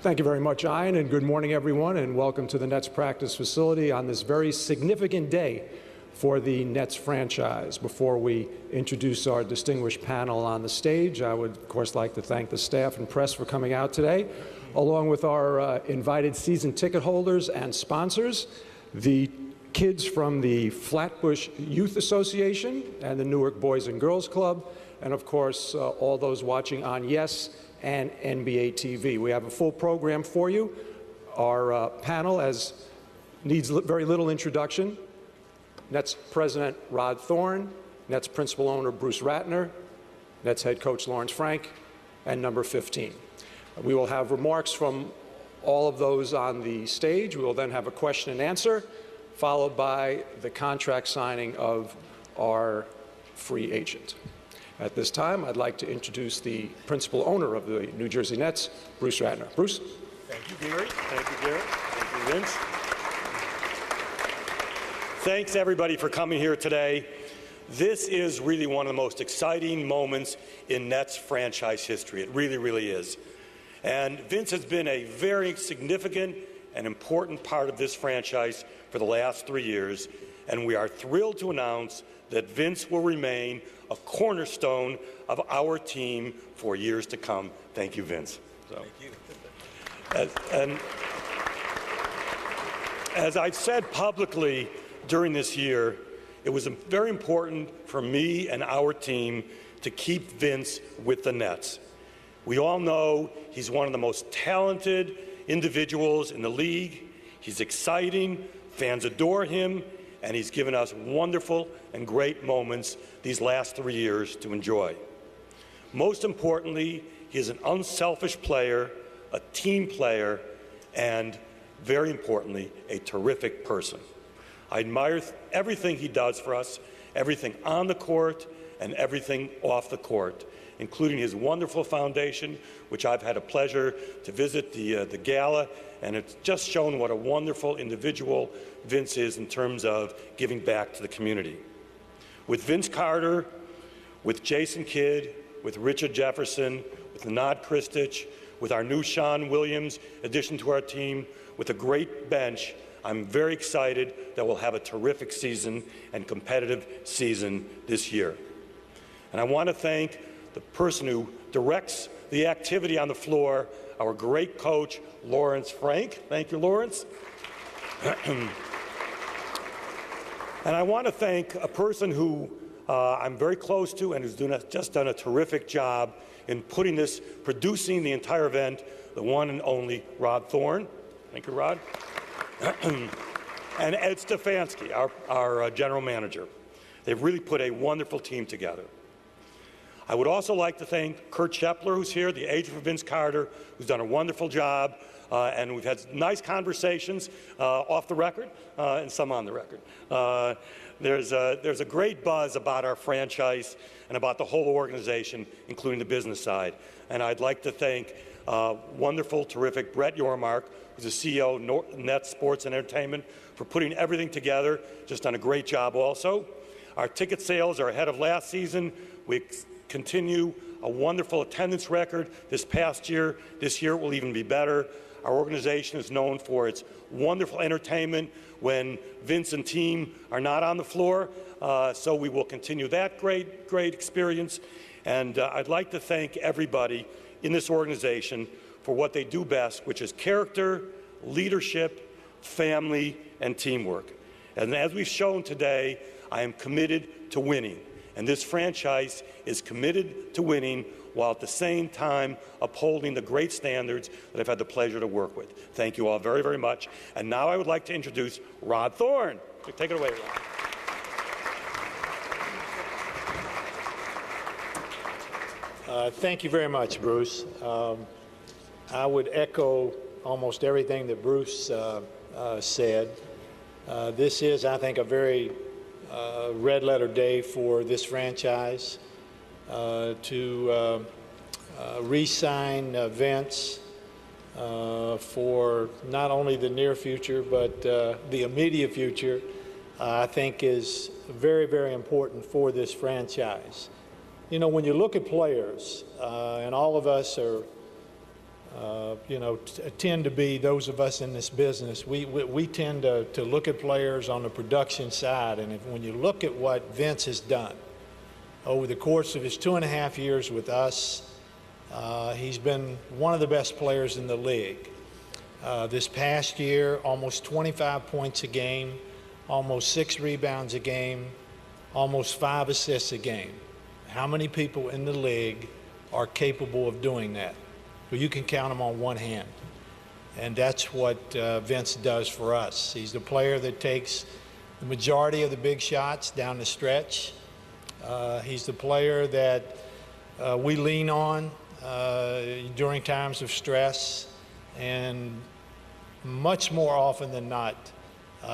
Thank you very much, Ian, and good morning, everyone, and welcome to the Nets practice facility on this very significant day for the Nets franchise. Before we introduce our distinguished panel on the stage, I would, of course, like to thank the staff and press for coming out today, along with our invited season ticket holders and sponsors, the kids from the Flatbush Youth Association and the Newark Boys and Girls Club, and, of course, all those watching on YES and NBA TV. We have a full program for you. Our panel needs very little introduction. Nets President Rod Thorn, Nets Principal Owner Bruce Ratner, Nets Head Coach Lawrence Frank, and number 15. We will have remarks from all of those on the stage. We will then have a question and answer, followed by the contract signing of our free agent. At this time, I'd like to introduce the principal owner of the New Jersey Nets, Bruce Ratner. Bruce? Thank you, Gary. Thank you, Gary. Thank you, Vince. Thanks, everybody, for coming here today. This is really one of the most exciting moments in Nets franchise history. It really, really is. And Vince has been a very significant and important part of this franchise for the last 3 years, and we are thrilled to announce that Vince will remain a cornerstone of our team for years to come. Thank you, Vince. Thank you. And as I've said publicly during this year, it was very important for me and our team to keep Vince with the Nets. We all know he's one of the most talented individuals in the league. He's exciting, fans adore him, and he's given us wonderful and great moments these last 3 years to enjoy. Most importantly, he is an unselfish player, a team player, and very importantly, a terrific person. I admire everything he does for us, everything on the court and everything off the court, including his wonderful foundation, which I've had a pleasure to visit the gala, and it's just shown what a wonderful individual Vince is in terms of giving back to the community. With Vince Carter, with Jason Kidd, with Richard Jefferson, with Nenad Kristich, with our new Sean Williams addition to our team, with a great bench, I'm very excited that we'll have a terrific season and competitive season this year. And I want to thank the person who directs the activity on the floor, our great coach, Lawrence Frank. Thank you, Lawrence. And I want to thank a person who I'm very close to and who's just done a terrific job in producing the entire event, the one and only Rod Thorn. Thank you, Rod. And Ed Stefanski, our general manager. They've really put a wonderful team together. I would also like to thank Kurt Scheffler, who's here, the agent for Vince Carter, who's done a wonderful job, and we've had nice conversations off the record and some on the record. There's a great buzz about our franchise and about the whole organization, including the business side. And I'd like to thank wonderful, terrific Brett Yormark, who's the CEO of Nets Sports and Entertainment, for putting everything together. Just done a great job also. Our ticket sales are ahead of last season. We continue a wonderful attendance record this past year. This year it will even be better. Our organization is known for its wonderful entertainment when Vince and team are not on the floor, so we will continue that great experience. And I'd like to thank everybody in this organization for what they do best, which is character, leadership, family, and teamwork. And as we've shown today, I am committed to winning. And this franchise is committed to winning while at the same time upholding the great standards that I've had the pleasure to work with. Thank you all very, very much. And now I would like to introduce Rod Thorn. Take it away, Rod. Thank you very much, Bruce. I would echo almost everything that Bruce said. This is, I think, a very red letter day for this franchise to re-sign Vince for not only the near future but the immediate future. I think is very, very important for this franchise. You know, when you look at players, and all of us are you know, tend to be, those of us in this business, we tend to look at players on the production side. And when you look at what Vince has done over the course of his 2.5 years with us, he's been one of the best players in the league. This past year, almost 25 points a game, almost 6 rebounds a game, almost 5 assists a game. How many people in the league are capable of doing that? Well, you can count them on one hand. And that's what Vince does for us. He's the player that takes the majority of the big shots down the stretch. He's the player that we lean on during times of stress, and much more often than not,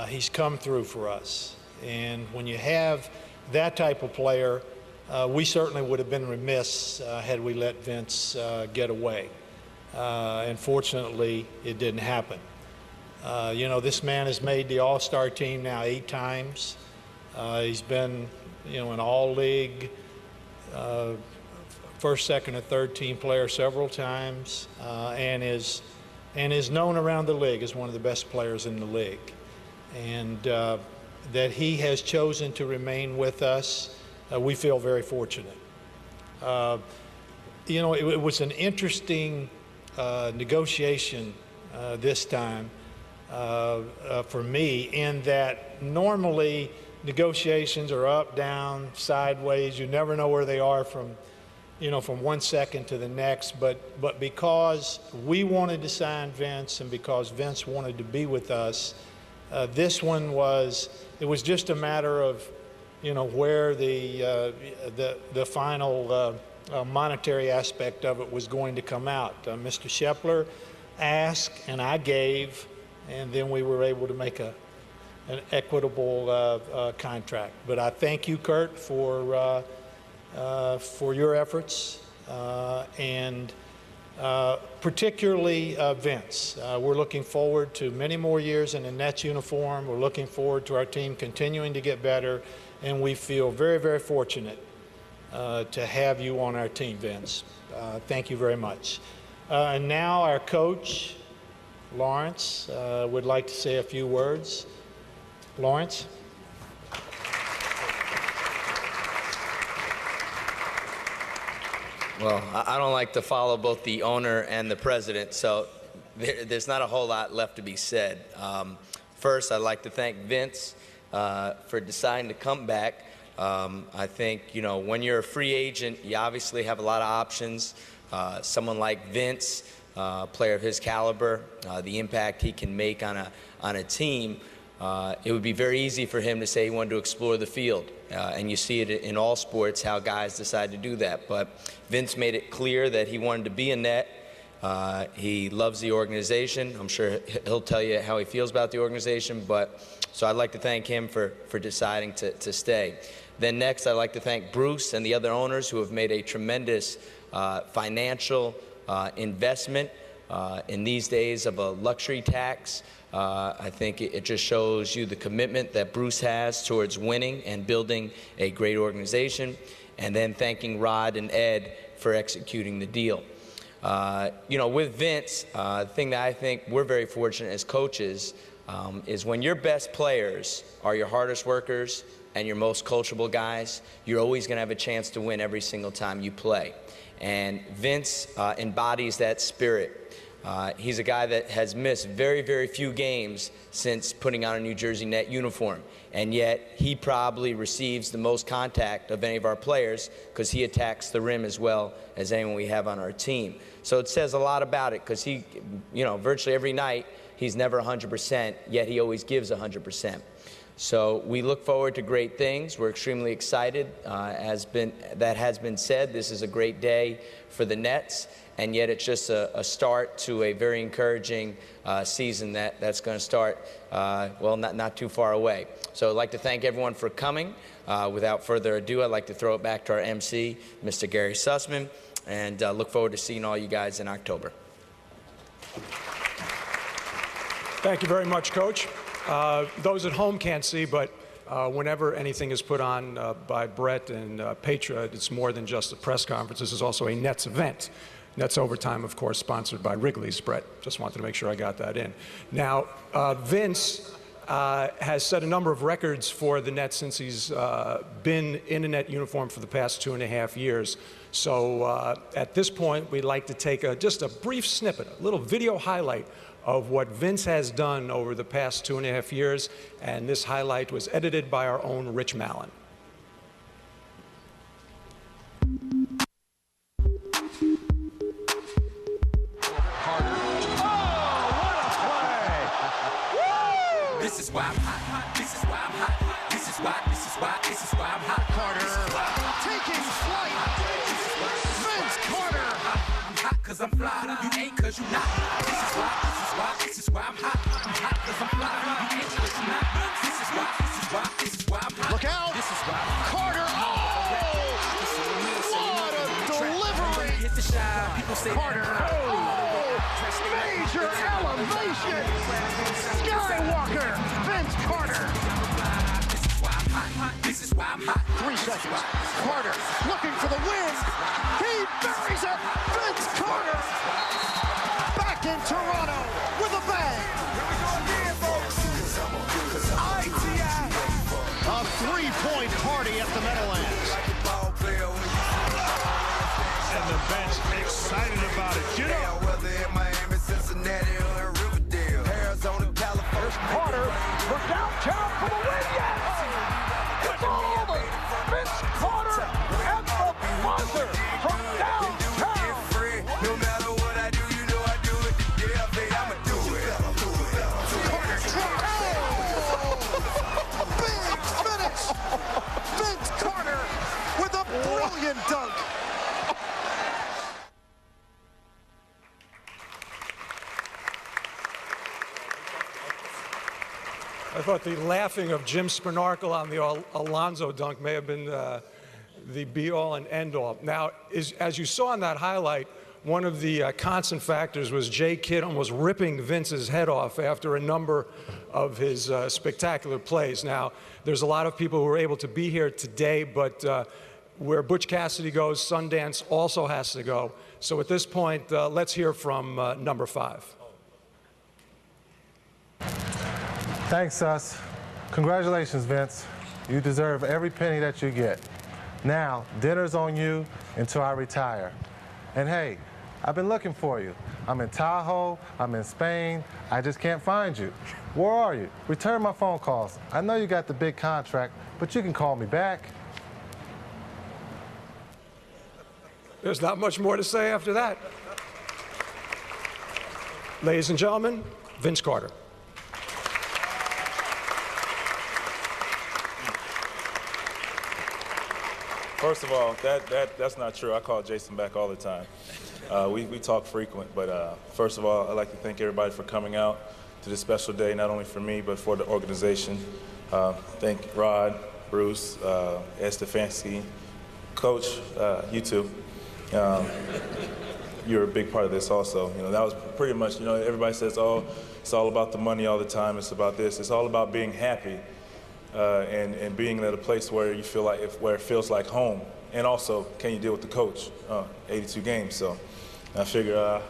he's come through for us. And when you have that type of player, we certainly would have been remiss had we let Vince get away. And fortunately, it didn't happen. You know, this man has made the All-Star team now 8 times. He's been, you know, an all-league first, second, and third team player several times, and is known around the league as one of the best players in the league. And that he has chosen to remain with us, we feel very fortunate. You know, it was an interesting negotiation this time for me, in that normally negotiations are up, down, sideways. You never know where they are from, you know, from one second to the next. But because we wanted to sign Vince, and because Vince wanted to be with us, this one was, it was just a matter of, you know, where the final monetary aspect of it was going to come out. Mr. Shepler asked, and I gave, and then we were able to make an equitable contract. But I thank you, Kurt, for your efforts, and particularly Vince. We're looking forward to many more years in the Nets uniform. We're looking forward to our team continuing to get better, and we feel very, very fortunate to have you on our team, Vince. Thank you very much. And now our coach, Lawrence, would like to say a few words. Lawrence? Well, I don't like to follow both the owner and the president, so there's not a whole lot left to be said. First, I'd like to thank Vince for deciding to come back. I think, you know, when you're a free agent, you obviously have a lot of options. Someone like Vince, player of his caliber, the impact he can make on a team, it would be very easy for him to say he wanted to explore the field. And you see it in all sports, how guys decide to do that. But Vince made it clear that he wanted to be a Net. He loves the organization. I'm sure he'll tell you how he feels about the organization. So I'd like to thank him for deciding to stay. Then next, I'd like to thank Bruce and the other owners who have made a tremendous financial investment in these days of a luxury tax. I think it just shows you the commitment that Bruce has towards winning and building a great organization. And then thanking Rod and Ed for executing the deal. You know, with Vince, the thing that I think we're very fortunate as coaches is when your best players are your hardest workers and your most coachable guys, you're always going to have a chance to win every single time you play. And Vince embodies that spirit. He's a guy that has missed very, very few games since putting on a New Jersey Net uniform. And yet he probably receives the most contact of any of our players because he attacks the rim as well as anyone we have on our team. So it says a lot about it because he, you know, virtually every night he's never 100%, yet he always gives 100%. So we look forward to great things. We're extremely excited. That has been said. This is a great day for the Nets, and yet it's just a start to a very encouraging season that's going to start, well, not too far away. So I'd like to thank everyone for coming. Without further ado, I'd like to throw it back to our MC, Mr. Gary Sussman, and look forward to seeing all you guys in October. Thank you very much, Coach. Those at home can't see, but whenever anything is put on by Brett and Petra, it's more than just a press conference. This is also a Nets event. Nets Overtime, of course, sponsored by Wrigley's, Brett. Just wanted to make sure I got that in. Now, Vince has set a number of records for the Nets since he's been in a Net uniform for the past 2.5 years. So at this point, we'd like to take just a brief snippet, a little video highlight of what Vince has done over the past 2.5 years. And this highlight was edited by our own Rich Mallon. This is why I'm hot. This is why I'm hot. This is why I'm hot. Carter taking flight. Vince Carter. I'm hot cause I'm fly. You ain't cause you not. This is why I'm hot. I'm hot cause I'm fly. You ain't cause you not. This is why I'm hot. Look out. This is why I'm hot. Carter. What a delivery. Hit the shot. People say Carter. Major elevation. Skywalker, Vince Carter. This is why I'm hot. This is why I'm hot. 3 seconds. Carter looking for the win. He buries it. Vince Carter back in Toronto with a bang. Here we go again, folks. A 3-point party at the Meadowlands. And the bench excited about it. Get up. Whether in Miami, Cincinnati, or Riverdale, Arizona, California. Carter for downtown for the win. Yes! It's over. Vince Carter at the buzzer from downtown. No matter what I do, you know I do it. Yeah, baby, I'ma do it. Carter big finish. Vince Carter with a brilliant dunk. I thought the laughing of Jim Spinarkle on the Alonzo dunk may have been the be-all and end-all. Now, as you saw in that highlight, one of the constant factors was Jay Kidd almost ripping Vince's head off after a number of his spectacular plays. Now, there's a lot of people who were able to be here today, but where Butch Cassidy goes, Sundance also has to go. So at this point, let's hear from number 5. Thanks, Sus. Congratulations, Vince. You deserve every penny that you get. Now, dinner's on you until I retire. And hey, I've been looking for you. I'm in Tahoe, I'm in Spain, I just can't find you. Where are you? Return my phone calls. I know you got the big contract, but you can call me back. There's not much more to say after that. Ladies and gentlemen, Vince Carter. First of all, that's not true. I call Jason back all the time. We talk frequent, but first of all, I'd like to thank everybody for coming out to this special day, not only for me, but for the organization. Thank Rod, Bruce, Ed Stefanski, Coach, you too. You're a big part of this also. You know, that was pretty much, you know, everybody says, oh, it's all about the money all the time, it's about this. It's all about being happy. And being at a place where you feel like, where it feels like home, and also can you deal with the coach? 82 games, so I figure a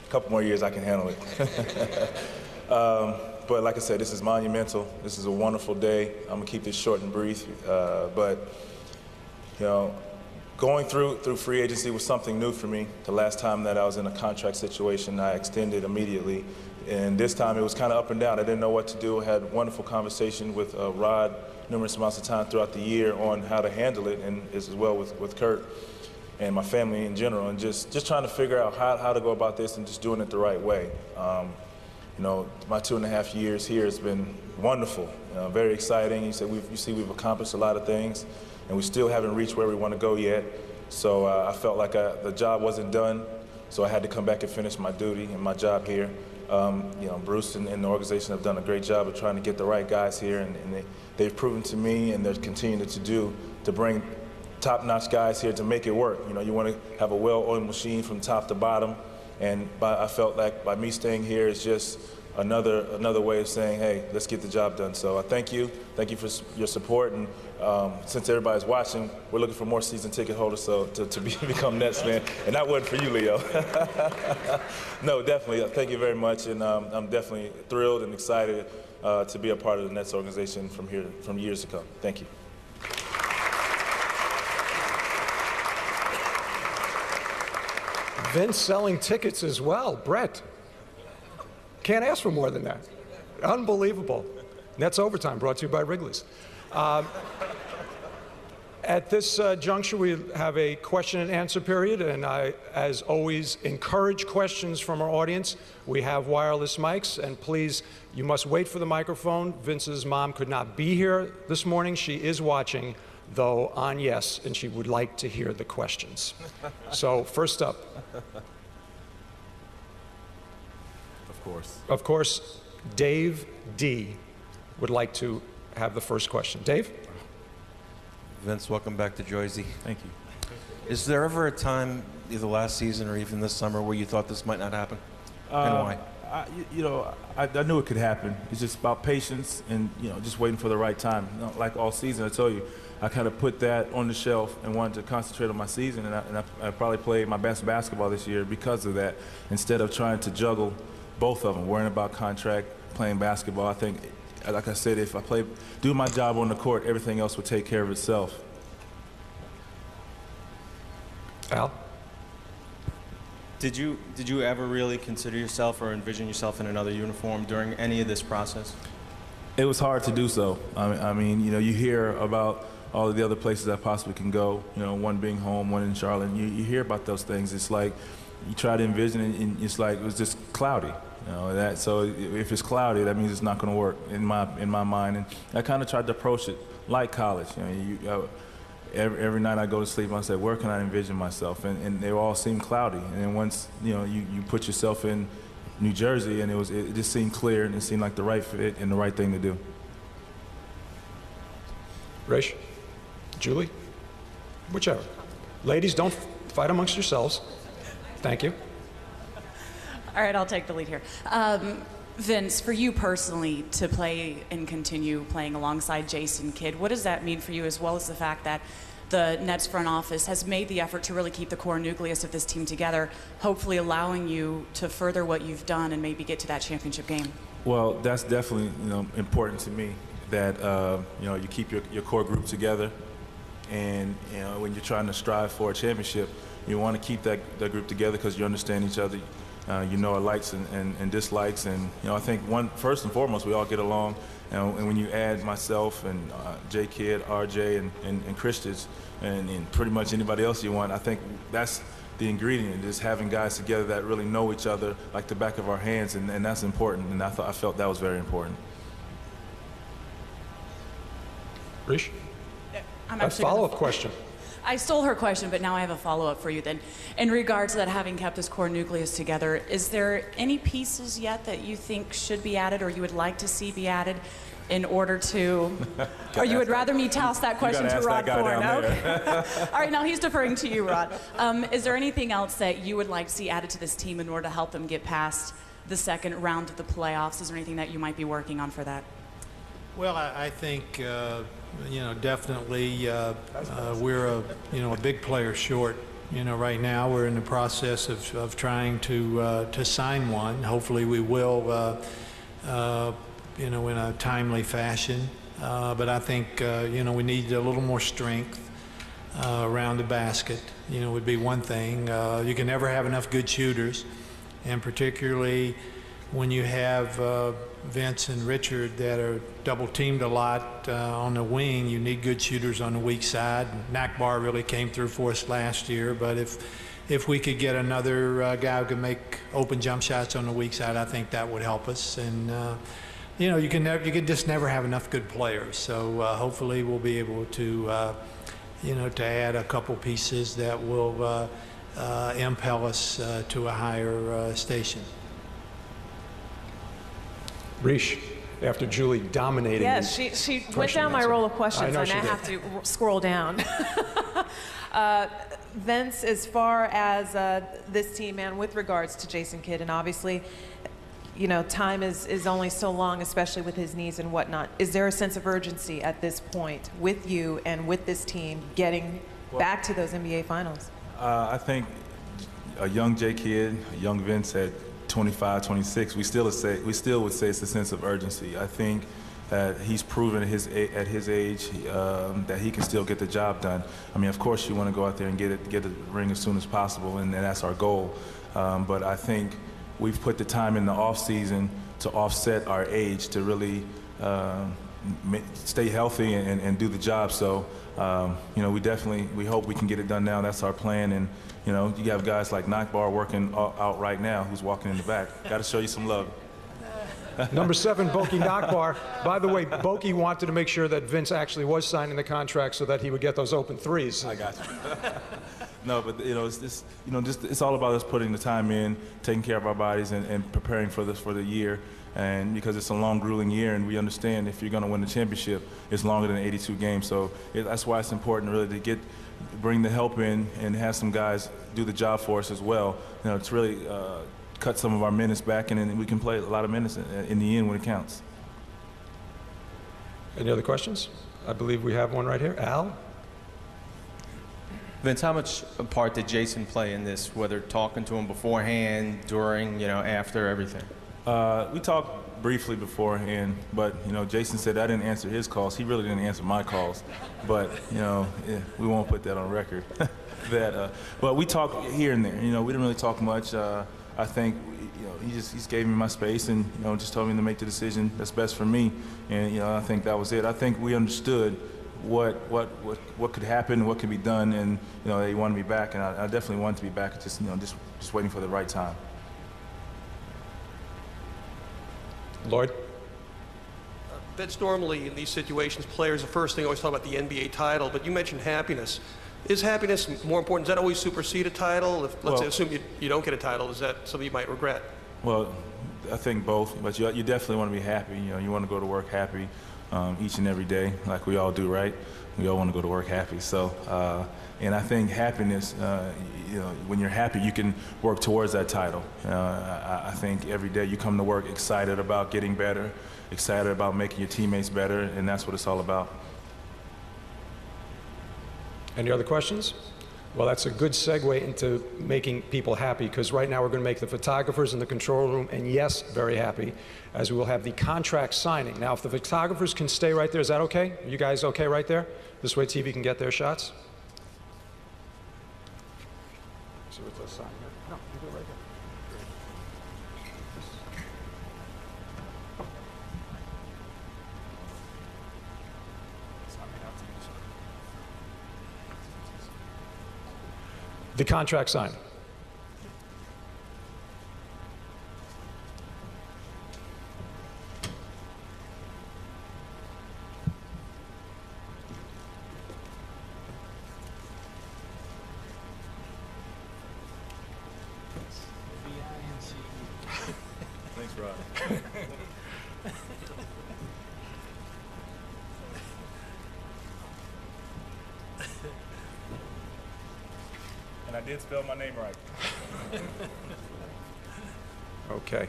couple more years I can handle it. But like I said, this is monumental. This is a wonderful day. I'm gonna keep this short and brief, but you know, going through free agency was something new for me. The last time that I was in a contract situation, I extended immediately. And this time it was kind of up and down. I didn't know what to do. I had a wonderful conversation with Rod numerous amounts of time throughout the year on how to handle it, and as well with Kurt and my family in general, and just trying to figure out how to go about this and just doing it the right way. You know, my 2.5 years here has been wonderful, very exciting. You see we've accomplished a lot of things, and we still haven't reached where we want to go yet. So I felt like the job wasn't done, so I had to come back and finish my duty and my job here. You know, Bruce and the organization have done a great job of trying to get the right guys here, and they've proven to me, and they're continuing to bring top-notch guys here to make it work. You know, you want to have a well-oiled machine from top to bottom, and I felt like by me staying here, it's just another way of saying, hey, let's get the job done. So I thank you for your support, and since everybody's watching, we're looking for more season ticket holders, so to become Nets fan, and that wasn't for you, Leo. No, definitely, thank you very much, and I'm definitely thrilled and excited to be a part of the Nets organization from years to come. Thank you. Vince selling tickets as well. Brett, can't ask for more than that. Unbelievable. Nets Overtime, brought to you by Wrigley's. At this juncture, we have a question and answer period, and I, as always, encourage questions from our audience. We have wireless mics, and please, you must wait for the microphone. Vince's mom could not be here this morning. She is watching, though, on Yes, and she would like to hear the questions. So, first up. Of course, Dave D. would like to have the first question. Dave? Vince, welcome back to Jersey. Thank you. Is there ever a time, either last season or even this summer, where you thought this might not happen? And why? I knew it could happen. It's just about patience and, just waiting for the right time. Like all season, I told you, I kind of put that on the shelf and wanted to concentrate on my season, and I probably played my best basketball this year because of that, instead of trying to juggle both of them, worrying about contract, playing basketball. I think, like I said, if I do my job on the court, everything else will take care of itself. Al? Did you ever really consider yourself or envision yourself in another uniform during any of this process? It was hard to do so. I mean, you hear about all of the other places I possibly can go, one being home, one in Charlotte. You hear about those things. It's like you try to envision it, and it's like it was just cloudy. So if it's cloudy, that means it's not going to work in my mind. And I kind of tried to approach it like college. Every night I go to sleep, I say, where can I envision myself? And they all seem cloudy. And then once you put yourself in New Jersey, and it just seemed clear, and it seemed like the right fit and the right thing to do. Raish? Julie? Whichever. Ladies, don't fight amongst yourselves. Thank you. All right, I'll take the lead here. Vince, for you personally to play and continue playing alongside Jason Kidd, what does that mean for you, as well as the fact that the Nets front office has made the effort to really keep the core nucleus of this team together, hopefully allowing you to further what you've done and maybe get to that championship game? Well, that's definitely important to me, that you keep your core group together, and when you're trying to strive for a championship, you want to keep that group together because you understand each other. Our likes and dislikes, and I think first and foremost, we all get along. And when you add myself and J. Kidd, RJ, and Christians, and pretty much anybody else you want, I think that's the ingredient, is having guys together that really know each other like the back of our hands, and that's important. And I felt that was very important. Rish? A follow-up question. I stole her question, but now I have a follow-up for you then. In regards to that, having kept this core nucleus together, is there any pieces yet that you think should be added or you would like to see be added in order to, or you would rather me toss that question to Rod Thorne? Okay. All right, now he's deferring to you, Rod. Is there anything else that you would like to see added to this team in order to help them get past the second round of the playoffs? Is there anything that you might be working on for that? Well, I think, definitely we're a big player short. Right now we're in the process of trying to sign one. Hopefully we will, in a timely fashion. But I think, we need a little more strength around the basket, would be one thing. You can never have enough good shooters, and particularly when you have Vince and Richard that are double teamed a lot on the wing, you need good shooters on the weak side. Nakbar really came through for us last year, but if we could get another guy who can make open jump shots on the weak side, I think that would help us. And you can just never have enough good players. So hopefully we'll be able to to add a couple pieces that will impel us to a higher station. Rish, after Julie dominating. Yes, she went down my roll of questions. I now have to scroll down. Vince, as far as this team and with regards to Jason Kidd, and obviously you know, time is only so long, especially with his knees and whatnot. Is there a sense of urgency at this point with you and with this team getting back to those NBA Finals? I think a young J Kidd, a young Vince at 25, 26, we still would say it's a sense of urgency. I think that he's proven at his age that he can still get the job done. I mean, of course, you want to go out there and get the ring as soon as possible, and that's our goal. But I think we've put the time in the off season to offset our age to really stay healthy and do the job. So, you know, we hope we can get it done now. That's our plan. And, you know, you have guys like Nakbar working out right now, who's walking in the back. Got to show you some love. Number 7, Boki Nakbar. By the way, Boki wanted to make sure that Vince actually was signing the contract so that he would get those open threes. I got you. No, but you know, it's all about us putting the time in, taking care of our bodies, and preparing for the year. And because it's a long, grueling year, and we understand if you're going to win the championship, it's longer than 82 games. So that's why it's important really to bring the help in and have some guys do the job for us as well. You know, it's really cut some of our minutes back, and then we can play a lot of minutes in the end when it counts. Any other questions? I believe we have one right here. Al? Vince, how much a part did Jason play in this, whether talking to him beforehand, during, you know, after, everything? We talked briefly beforehand, but, you know, Jason said I didn't answer his calls. He really didn't answer my calls. But, you know, we won't put that on record. But we talked here and there. You know, we didn't really talk much. I think, you know, he just gave me my space and, you know, just told me to make the decision that's best for me. And, you know, I think that was it. I think we understood what could happen, what could be done, and, you know, they wanted me back, and I definitely wanted to be back. Just, you know, just waiting for the right time. Lloyd? Vince, normally in these situations, players, the first thing always talk about the NBA title, but you mentioned happiness. Is happiness more important? Does that always supersede a title? If, let's assume you don't get a title, is that something you might regret? Well, I think both, but you definitely want to be happy. You know, you want to go to work happy each and every day, like we all do, right? We all want to go to work happy. So, and I think happiness, you know, when you're happy, you can work towards that title. I think every day you come to work excited about getting better, excited about making your teammates better, and that's what it's all about. Any other questions? Well, that's a good segue into making people happy, because right now we're going to make the photographers in the control room, and yes, very happy, as we will have the contract signing. Now, if the photographers can stay right there, is that okay? Are you guys okay right there? This way TV can get their shots. See what's the sign here? No, you go right there. The contract signed. Thanks, Rod. And I did spell my name right. Okay.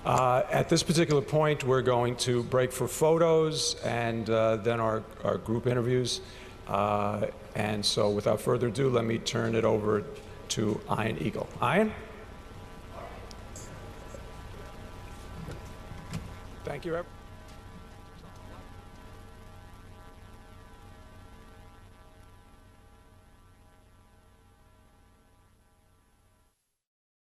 At this particular point, we're going to break for photos and then our group interviews. And so without further ado, let me turn it over to Ian Eagle. Ian? Thank you, everyone.